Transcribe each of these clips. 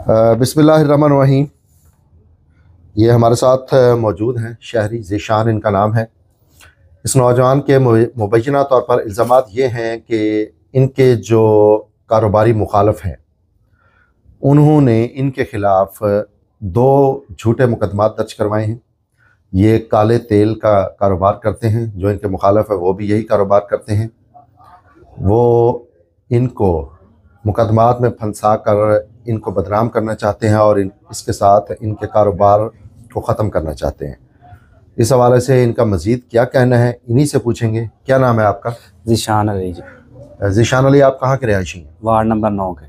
बिस्मिल्लाहिर्रहमानिर्रहीम। ये हमारे साथ मौजूद हैं शहरी ज़ीशान इनका नाम है। इस नौजवान के मुबैना तौर पर इल्ज़ामात ये हैं कि इनके जो कारोबारी मुखालफ हैं उन्होंने इनके ख़िलाफ़ 2 झूठे मुकदमात दर्ज करवाए हैं। ये काले तेल का कारोबार करते हैं, जो इनके मुखालफ है वो भी यही कारोबार करते हैं। वो इनको मुकदमात में फंसा कर इनको बदनाम करना चाहते हैं और इसके साथ इनके कारोबार को ख़त्म करना चाहते हैं। इस हवाले से इनका मज़ीद क्या कहना है इन्हीं से पूछेंगे। क्या नाम है आपका? ज़ीशान अली जी। ज़ीशान अली, आप कहाँ के रिहायशी हैं? वार्ड नंबर 9 के।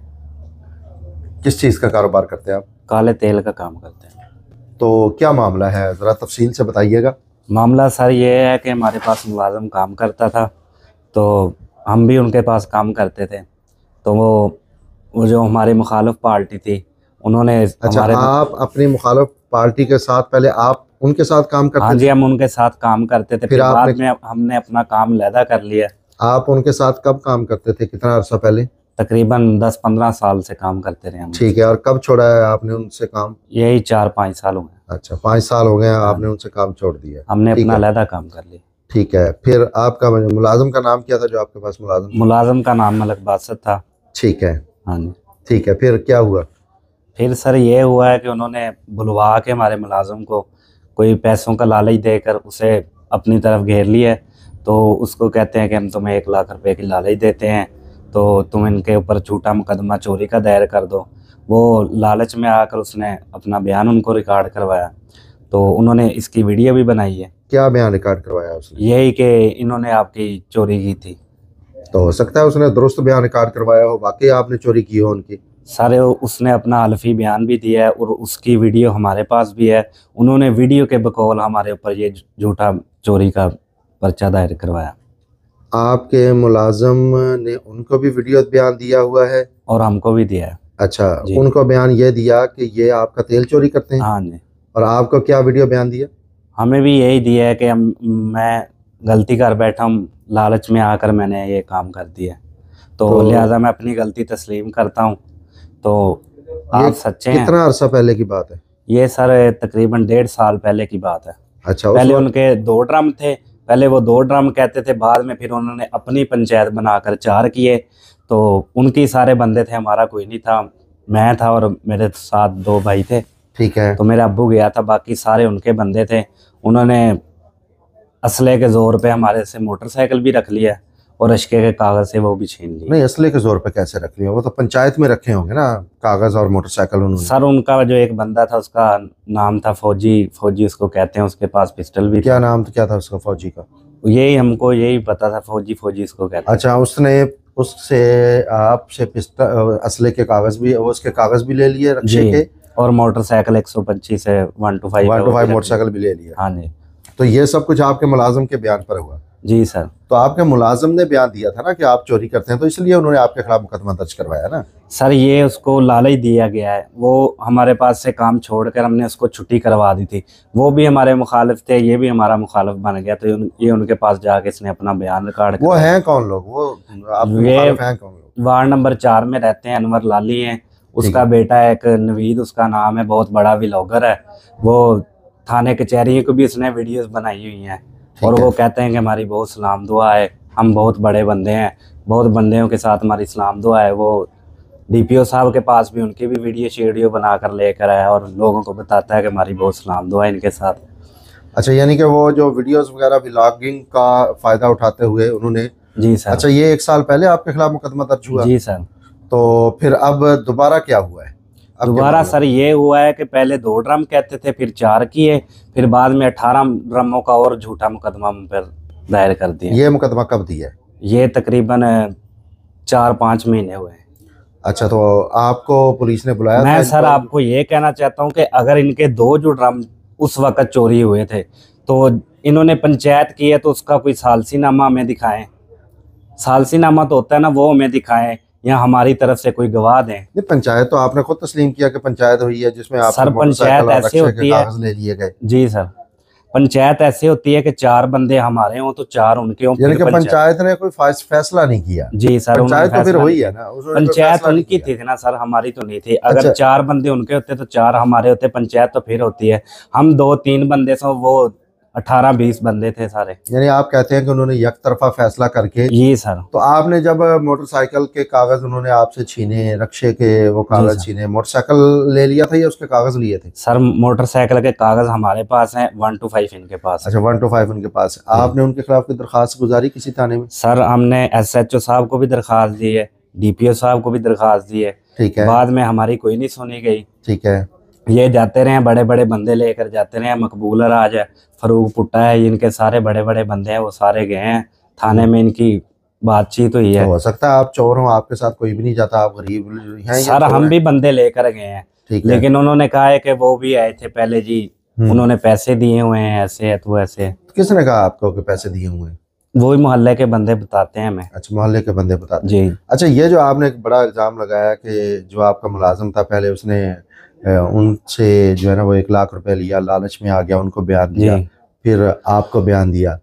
किस चीज़ का कारोबार करते हैं आप? काले तेल का काम करते हैं। तो क्या मामला है, ज़रा तफसील से बताइएगा। मामला सर ये है कि हमारे पास मुलाज़िम काम करता था, तो हम भी उनके पास काम करते थे। तो वो जो हमारी मुखालिफ पार्टी थी उन्होंने आप अपनी मुखालिफ पार्टी के साथ पहले आप उनके साथ काम करते थे? हाँ जी, हम उनके साथ काम करते थे। फिर बाद में हमने अपना काम लहदा कर लिया। आप उनके साथ कब काम करते थे, कितना अर्सा पहले? तकरीबन 10-15 साल से काम करते रहे हम। ठीक है, और कब छोड़ा है आपने उनसे काम? यही 4-5 साल हो गए। अच्छा, 5 साल हो गए हैं आपने उनसे काम छोड़ दिया। हमने अपना लहदा काम कर लिया। ठीक है, फिर आपका मुलाजिम का नाम क्या था जो आपके पास मुलाजिम? मुलाजिम का नाम मलक बासत था। ठीक है, हाँ जी। ठीक है, फिर क्या हुआ? फिर सर ये हुआ है कि उन्होंने बुलवा के हमारे मुलाजिम को कोई पैसों का लालच देकर उसे अपनी तरफ घेर लिया है। तो उसको कहते हैं कि हम तुम्हें 1 लाख रुपए की लालच देते हैं, तो तुम इनके ऊपर झूठा मुकदमा चोरी का दायर कर दो। वो लालच में आकर उसने अपना बयान उनको रिकॉर्ड करवाया, तो उन्होंने इसकी वीडियो भी बनाई है। क्या बयान रिकॉर्ड करवाया उसने? यही कि इन्होंने आपकी चोरी की थी। तो हो सकता है उसने दुरुस्त बयान रिकॉर्ड करवाया हो, वाकई आपने चोरी की हो उनकी। सारे उसने अपना हल्फी बयान भी दिया है और उसकी वीडियो हमारे पास भी है। उन्होंने वीडियो के बकौल हमारे ऊपर ये झूठा चोरी का पर्चा दायर करवाया। आपके मुलाजिम ने उनको भी वीडियो बयान दिया हुआ है? और हमको भी दिया है। अच्छा, उनको बयान ये दिया कि ये आपका तेल चोरी करते हैं? हाँ जी। और आपको क्या वीडियो बयान दिया? हमें भी यही दिया है कि मैं गलती कर बैठा हूँ, लालच में आकर मैंने ये काम कर दिया, तो लिहाजा मैं अपनी गलती तस्लीम करता हूँ। तो आप सच्चे हैं। कितना अरसा पहले की बात है ये? सर तकरीबन 1.5 साल पहले की बात है। अच्छा, पहले उनके 2 ड्रम थे। पहले वो 2 ड्रम कहते थे, बाद में फिर उन्होंने अपनी पंचायत बनाकर 4 किए। तो उनकी सारे बंदे थे, हमारा कोई नहीं था। मैं था और मेरे साथ 2 भाई थे। ठीक है। तो मेरा अब्बू गया था, बाकी सारे उनके बंदे थे। उन्होंने असले के जोर पे हमारे से मोटरसाइकिल भी रख लिया और अशके के कागज से वो भी छीन लिए। नहीं, असले के जोर पे कैसे रख लिया? वो तो पंचायत में रखे होंगे ना कागज और मोटरसाइकिल उन्होंने। सर उनका जो एक बंदा था उसका नाम था फौजी उसको कहते हैं, उसके पास पिस्टल भी। क्या नाम क्या था उसका फौजी का? यही हमको यही पता था, फौजी इसको कहते हैं। अच्छा, उसने उससे आपसे पिस्टल असले के कागज भी, उसके कागज भी ले लिए रक्षे के, और मोटरसाइकिल 125 से 125 मोटरसाइकिल भी ले लिया। हाँ जी। तो ये सब कुछ आपके मुलाजिम के बयान पर हुआ? जी सर। तो आपके मुलाजिम ने बयान दिया था ना कि आप चोरी करते हैं, तो इसलिए उन्होंने आपके खिलाफ मुकदमा दर्ज करवाया ना? सर ये उसको लालच दिया गया है। वो हमारे पास से काम छोड़कर हमने उसको छुट्टी करवा दी थी। वो भी हमारे मुखालिफ थे, ये भी हमारा मुखालिफ बन गया। तो ये उनके पास जाके इसने अपना बयान रिकॉर्ड। वो हैं कौन लोग? वो आपके मुखालिफ हैं कौन लोग? वार्ड नंबर 4 में रहते हैं, अनवर लाली हैं। उसका बेटा है एक नवीद, उसका नाम है, बहुत बड़ा व्लॉगर है वो। थाने कचहरी को भी उसने वीडियोस बनाई हुई हैं और वो कहते हैं कि हमारी बहुत सलाम दुआ है, हम बहुत बड़े बंदे हैं, बहुत बंदियों के साथ हमारी सलाम दुआ है। वो डीपीओ साहब के पास भी उनकी भी वीडियो शेडियो बनाकर लेकर आया और लोगों को बताता है कि हमारी बहुत सलाम दुआ है इनके साथ। अच्छा, यानी कि वो जो वीडियोस वगैरह व्लॉगिंग का फ़ायदा उठाते हुए उन्होंने। जी सर। अच्छा, ये 1 साल पहले आपके खिलाफ मुकदमा दर्ज हुआ? जी सर। तो फिर अब दोबारा क्या हुआ है? दोबारा सर ये हुआ है कि पहले 2 ड्रम कहते थे, फिर 4 किए, फिर बाद में 18 ड्रमों का और झूठा मुकदमा हम पर दायर कर दिया। ये मुकदमा कब दिया है? ये तकरीबन 4-5 महीने हुए हैं। अच्छा, तो आपको पुलिस ने बुलाया? मैं सर आपको ये कहना चाहता हूँ कि अगर इनके 2 जो ड्रम उस वक्त चोरी हुए थे तो इन्होंने पंचायत की है, तो उसका कोई सालसीनामा हमें दिखाएं। सालसीनामा तो होता है ना, वो हमें दिखाएं या हमारी तरफ से कोई गवाह दें। नहीं, पंचायत तो आपने खुद तस्लीम किया कि पंचायत हुई है जिसमें आप सर पंचायत ऐसे होती है। कागज ले लिए गए। जी सर, पंचायत ऐसी होती है कि 4 बंदे हमारे हों तो 4 उनके हों, यानी फिर कि पंचायत ने कोई फैसला नहीं किया। जी सर, पंचायत तो फिर फैसला वही नहीं है किया। ना, उन्होंने कोई पंचायत फैसला नहीं उनकी किया। थी ना सर, हमारी तो नहीं थी। अगर अच्छा 4 बंदे उनके होते तो 4 हमारे होते, पंचायत तो फिर होती है। हम 2-3 बंदे से, वो 18-20 बंदे थे सारे। यानी आप कहते हैं कि उन्होंने एक तरफा फैसला करके। जी सर। तो आपने जब मोटरसाइकिल के कागज उन्होंने आपसे छीने, रक्शे के वो जी कागज सर। छीने, मोटरसाइकिल ले लिया था या उसके कागज लिए थे? सर मोटरसाइकिल के कागज हमारे पास हैं, 1 to 5 इनके पास है। अच्छा 1 to 5 उनके पास है। जी। आपने उनके खिलाफ कोई दरखास्त गुजारी किसी थाने में? सर हमने SHO साहब को भी दरखास्त दी है, DPO साहब को भी दरखास्त दी है। ठीक है। बाद में हमारी कोई नहीं सुनी गई। ठीक है। ये जाते रहे, बड़े बड़े बंदे लेकर जाते रहे, मकबूल राज है, फरूक पुट्टा है, इनके सारे बड़े बड़े बंदे हैं, वो सारे गए हैं थाने में, इनकी बातचीत हुई तो है। हो सकता है आप चोर हो, आपके साथ कोई भी नहीं जाता, आप गरीब हैं या सर चोर हम हैं? भी बंदे लेकर गए हैं, ठीक है। लेकिन उन्होंने कहा है कि वो भी आए थे पहले जी, उन्होंने पैसे दिए हुए हैं, ऐसे है तो ऐसे है। तो किसने कहा आपको कि पैसे दिए हुए हैं? वही मोहल्ले के बंदे बताते हैं हमें। अच्छा मोहल्ले के बंदे बताते हैं। जी। अच्छा ये जो आपने एक बड़ा इल्ज़ाम लगाया कि जो आपका मुलाजिम था पहले उसने उनसे जो है ना वो 1 लाख रुपए लिया, लालच में आ गया, उनको बयान दिया, जी। फिर आपको बयान दिया,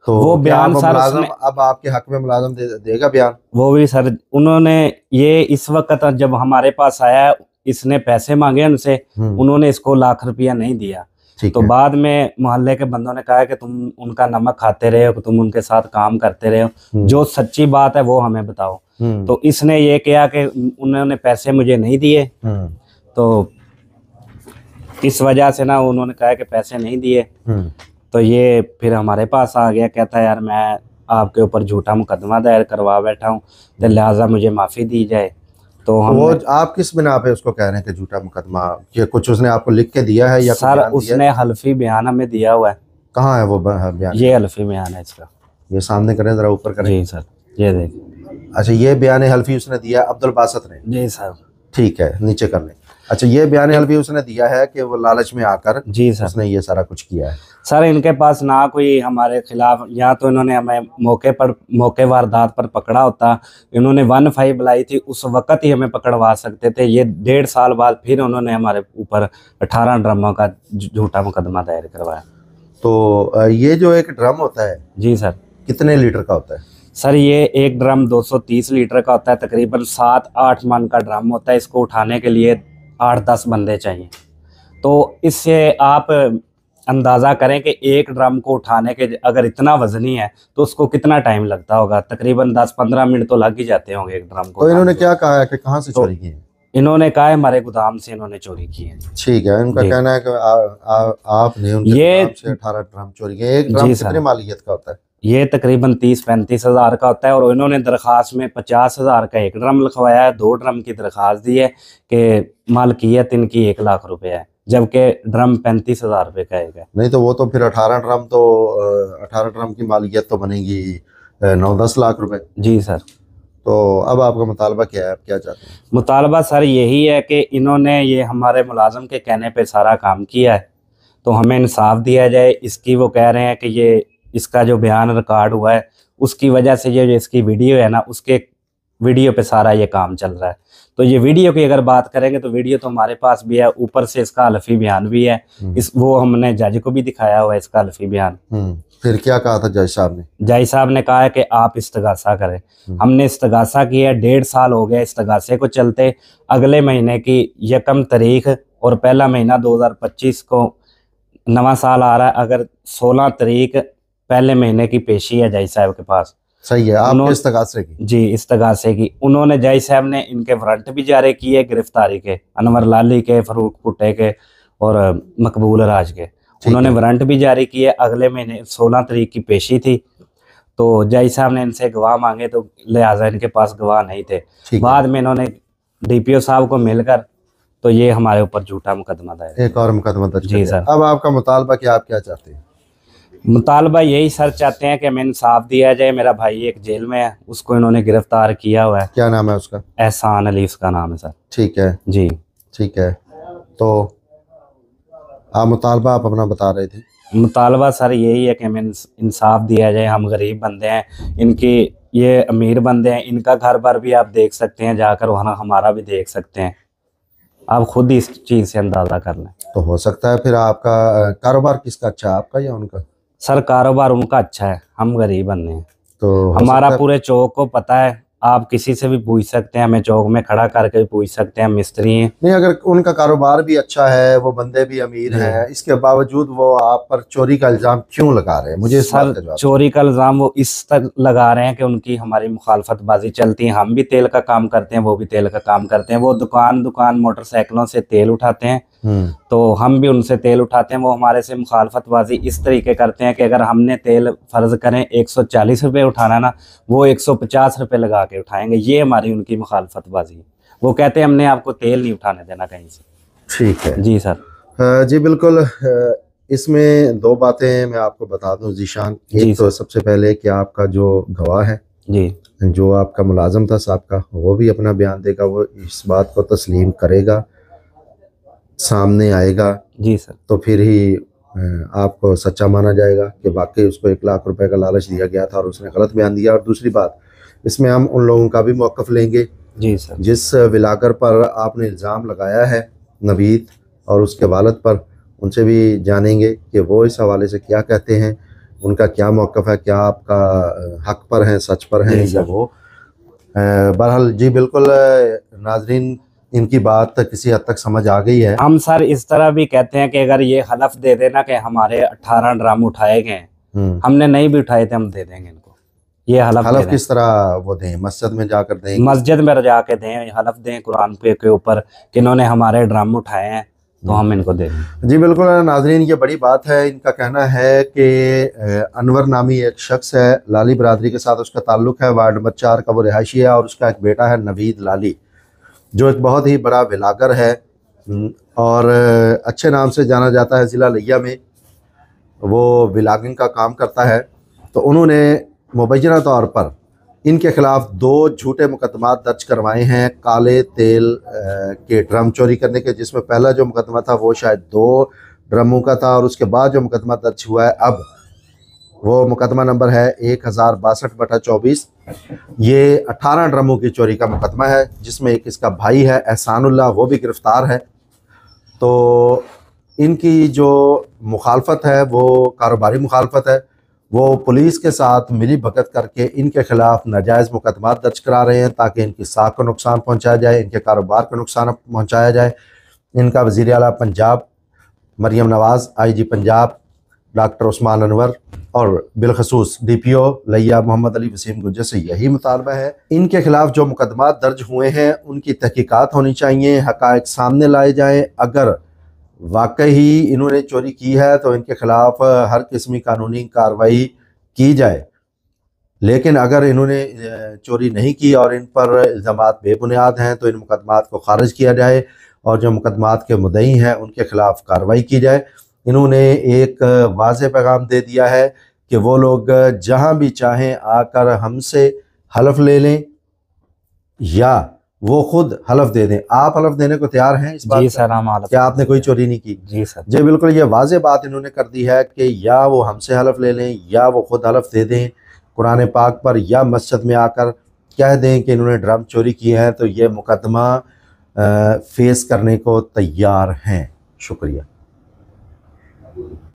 तो वो क्या बयान वो सर मुलाजिम उसने, अब आपके हक में मुलाजिम देगा बयान? वो भी सर उन्होंने, ये इस वक्त जब हमारे पास आया, इसने पैसे मांगे उनसे, उन्होंने इसको 1 लाख रुपया नहीं दिया। तो बाद में मोहल्ले के बंदों ने कहा कि तुम उनका नमक खाते रहे हो, तुम उनके साथ काम करते रहे हो, जो सच्ची बात है वो हमें बताओ। तो इसने ये किया कि उन्होंने पैसे मुझे नहीं दिए, तो इस वजह से ना उन्होंने कहा कि पैसे नहीं दिए, तो ये फिर हमारे पास आ गया, कहता है यार मैं आपके ऊपर झूठा मुकदमा दायर करवा बैठा हूँ, तो लिहाजा मुझे माफ़ी दी जाए। तो हम, वो आप किस बिना पे उसको कह रहे हैं कि झूठा मुकदमा, ये कुछ उसने आपको लिख के दिया है या सर उसने हल्फी बयान हमें दिया हुआ है। कहाँ है वो बयान? ये हल्फी बयान है इसका, ये सामने करें जरा, ऊपर करें। जी सर, ये देखिए। अच्छा ये बयान हल्फी उसने दिया अब्दुल बासित ने? जी सर। ठीक है, नीचे कर लें। अच्छा ये बयान हल्फी उसने दिया है कि वो लालच में आकर जी सर उसने ये सारा कुछ किया है। सर इनके पास ना कोई हमारे खिलाफ, या तो इन्होंने हमें मौके वारदात पर पकड़ा होता, इन्होंने 1-5 बुलाई थी, उस वक़्त ही हमें पकड़वा सकते थे। ये 1.5 साल बाद फिर उन्होंने हमारे ऊपर 18 ड्रमों का झूठा मुकदमा दायर करवाया। तो ये जो एक ड्रम होता है, जी सर, कितने लीटर का होता है? सर ये एक ड्रम 230 लीटर का होता है, तकरीबन 7-8 मन का ड्रम होता है। इसको उठाने के लिए 8-10 बंदे चाहिए। तो इससे आप अंदाज़ा करें कि एक ड्रम को उठाने के अगर इतना वजनी है तो उसको कितना टाइम लगता होगा, तकरीबन 10-15 मिनट तो लग ही जाते होंगे एक ड्रम को। तो इन्होंने क्या कहा है कि कहाँ से चोरी की है? इन्होंने कहा है हमारे गोदाम से इन्होंने चोरी की है। ठीक है, इनका कहना है कि आपने उनके गोदाम से 18 ड्रम चोरी किए। एक ड्रम कितने मालियत का होता है? ये तकरीबन 30-35 हज़ार का होता है, और इन्होंने दरख्वास्त में 50 हज़ार का एक ड्रम लिखवाया है, 2 ड्रम की दरख्वास्त दी है कि मालकियत इनकी 1 लाख रुपए है, जबकि ड्रम 35 हज़ार रुपये का है। नहीं तो वो तो फिर 18 ड्रम तो 18 ड्रम की मालियत तो बनेगी 9-10 लाख रुपए। जी सर। तो अब आपका मुतालबा क्या है, आप क्या चाहते हैं? मुतालबा सर यही है कि इन्होंने ये हमारे मुलाजम के कहने पे सारा काम किया है, तो हमें इंसाफ दिया जाए। इसकी वो कह रहे हैं कि ये इसका जो बयान रिकॉर्ड हुआ है उसकी वजह से ये जो इसकी वीडियो है ना, उसके वीडियो पे सारा ये काम चल रहा है। तो ये वीडियो की अगर बात करेंगे तो वीडियो तो हमारे पास भी है, ऊपर से इसका हल्फी बयान भी है। वो हमने जज को भी दिखाया हुआ है इसका हल्फी बयान। फिर क्या कहा था जज साहब ने? जज साहब ने कहा है कि आप इस्तगासा करें। हमने इस्तगासा किया, 1.5 साल हो गया इस्तगासे को चलते। अगले महीने की 1 तारीख और पहला महीना 2025 को नवा साल आ रहा है, अगर 16 तारीख पहले महीने की पेशी है जज साहब के पास। सही है, आपने इस्तगासे की? जी इस्तगासे की। उन्होंने जज साहब ने इनके वारंट भी जारी किए गिरफ्तारी के, अनवर लाली के, फरूक पुट्टे के और मकबूल राज के। उन्होंने वारंट भी जारी किए। अगले महीने 16 तारीख की पेशी थी, तो जज साहब ने इनसे गवाह मांगे, तो लिहाजा इनके पास गवाह नहीं थे। बाद में इन्होंने DPO साहब को मिलकर तो ये हमारे ऊपर झूठा मुकदमा दायर, एक और मुकदमा दर्ज। जी सर। अब आपका मुतालबा क्या, आप क्या चाहते हैं? मुतालबा यही सर चाहते हैं कि हमें इंसाफ दिया जाए। मेरा भाई एक जेल में है, उसको इन्होंने गिरफ्तार किया हुआ है। क्या नाम है उसका? एहसान अली उसका नाम है सर। ठीक है जी, ठीक है। तो आप मुतालबा आप अपना बता रहे थे? मुतालबा सर यही है कि हमें इंसाफ दिया जाए। हम गरीब बंदे हैं, इनकी ये अमीर बंदे हैं। इनका घर बार भी आप देख सकते हैं जाकर, वहाँ हमारा भी देख सकते हैं। आप खुद ही इस चीज़ से अंदाज़ा कर लें। तो हो सकता है फिर आपका कारोबार किसका अच्छा है, आपका या उनका? सर कारोबार उनका अच्छा है, हम गरीब बंदे हैं। तो हो हमारा सकता है। पूरे चौक को पता है, आप किसी से भी पूछ सकते हैं, हमें चौक में खड़ा करके भी पूछ सकते हैं, हम मिस्त्री हैं। नहीं, अगर उनका कारोबार भी अच्छा है, वो बंदे भी अमीर जी हैं, इसके बावजूद वो आप पर चोरी का इल्ज़ाम क्यों लगा रहे हैं? मुझे इस बात सर, का जवाब चोरी का इल्ज़ाम वो इस तक लगा रहे हैं कि उनकी हमारी मुखालफतबाजी चलती है। हम भी तेल का काम करते हैं, वो भी तेल का काम करते हैं। वो दुकान दुकान मोटरसाइकिलों से तेल उठाते हैं, दीजिए। तो हम भी उनसे तेल उठाते हैं। वो हमारे से मुखालफतबाजी इस तरीके करते हैं कि अगर हमने तेल फ़र्ज़ करें 140 रुपये उठाना ना, वो 150 रुपये लगा के उठाएंगे। ये हमारी उनकी मुखालफतबाजी है। वो कहते हैं हमने आपको तेल नहीं उठाने देना कहीं से। ठीक है। जी सर। जी बिल्कुल। इसमें दो बातें मैं आपको बता दूं ज़ीशान। जी एक तो सर। सबसे पहले कि आपका जो गवाह है, जी जो आपका मुलाजम था साहब का, वो भी अपना बयान देगा, वो इस बात को तस्लीम करेगा, सामने आएगा, जी सर। तो फिर ही आपको सच्चा माना जाएगा कि वाकई उसको 1 लाख रुपए का लालच दिया गया था और उसने गलत बयान दिया। और दूसरी बात, इसमें हम उन लोगों का भी मौक़िफ़ लेंगे जी सर। जिस विलागर पर आपने इल्ज़ाम लगाया है, नवीद और उसके वालिद पर, उनसे भी जानेंगे कि वो इस हवाले से क्या कहते हैं, उनका क्या मौक़िफ़ है, क्या आपका हक़ पर हैं, सच पर हैं जी या सर। वो। बहरहाल जी बिल्कुल, नाज़रीन, इनकी बात किसी हद तक समझ आ गई है। हम सर इस तरह भी कहते हैं कि अगर ये हलफ दे देना कि हमारे 18 ड्रम उठाए गए हैं, हमने नहीं भी उठाए थे, हम दे देंगे इनको। ये हलफ दे हलफ दें, किस तरह वो दें? मस्जिद में जाकर दें? मस्जिद में जाके दें, हलफ दें कुरान पे के ऊपर कि इन्होंने हमारे ड्रम उठाए हैं, तो हम इनको दे दें। जी बिल्कुल नाज़रीन, ये बड़ी बात है। इनका कहना है कि अनवर नामी एक शख्स है, लाली बरादरी के साथ उसका ताल्लुक़ है, वार्ड नंबर 4 का वो रिहायशी है, और उसका एक बेटा है नवीद लाली, जो एक बहुत ही बड़ा व्लॉगर है और अच्छे नाम से जाना जाता है ज़िला लिया में। वो व्लॉगिंग का काम करता है। तो उन्होंने मुबैना तौर पर इनके ख़िलाफ़ 2 झूठे मुकदमा दर्ज करवाए हैं काले तेल के ड्रम चोरी करने के, जिसमें पहला जो मुकदमा था वो शायद 2 ड्रमों का था, और उसके बाद जो मुकदमा दर्ज हुआ है अब, वो मुकदमा नंबर है 1062/24। ये 18 ड्रमों की चोरी का मुकदमा है, जिसमें एक इसका भाई है एहसानुल्लाह, वो भी गिरफ़्तार है। तो इनकी जो मुखालफत है वो कारोबारी मुखालफत है। वो पुलिस के साथ मिली भगत करके इनके ख़िलाफ़ नाजायज़ मुकदमा दर्ज करा रहे हैं ताकि इनकी साख को नुकसान पहुँचाया जाए, इनके कारोबार को नुकसान पहुँचाया जाए। इनका वज़ीर आला पंजाब मरीम नवाज़, IG पंजाब डॉक्टर उस्मान अनवर और बिलखसूस DPO लिया मोहम्मद अली वसीम गुज्जर से यही मुतालबा है। इनके ख़िलाफ़ जो मुकदमा दर्ज हुए हैं उनकी तहकीकात होनी चाहिए, हक़ाइक़ सामने लाए जाएँ। अगर वाकई इन्होंने चोरी की है तो इनके ख़िलाफ़ हर किस्म की कानूनी कार्रवाई की जाए, लेकिन अगर इन्होंने चोरी नहीं की और इन पर इल्ज़ामात बेबुनियाद हैं तो इन मुकदमात को खारिज किया जाए और जो मुकदमात के मुद्दई हैं उनके ख़िलाफ़ कार्रवाई की जाए। इन्होंने एक वाज़ेह पैगाम दे दिया है कि वो लोग जहाँ भी चाहें आकर हमसे हलफ ले लें या वो खुद हलफ दे दें। आप हलफ देने को तैयार हैं इस बात जी पर सर, हम हलफ कि आपने कोई चोरी नहीं की? जी सर। जी बिल्कुल, ये वाज़ेह बात इन्होंने कर दी है कि या वो हमसे हलफ ले लें या वो खुद हलफ दे दें कुरान पाक पर, या मस्जिद में आकर कह दें कि इन्होंने ड्रम चोरी किए हैं, तो ये मुकदमा फेस करने को तैयार हैं। शुक्रिया।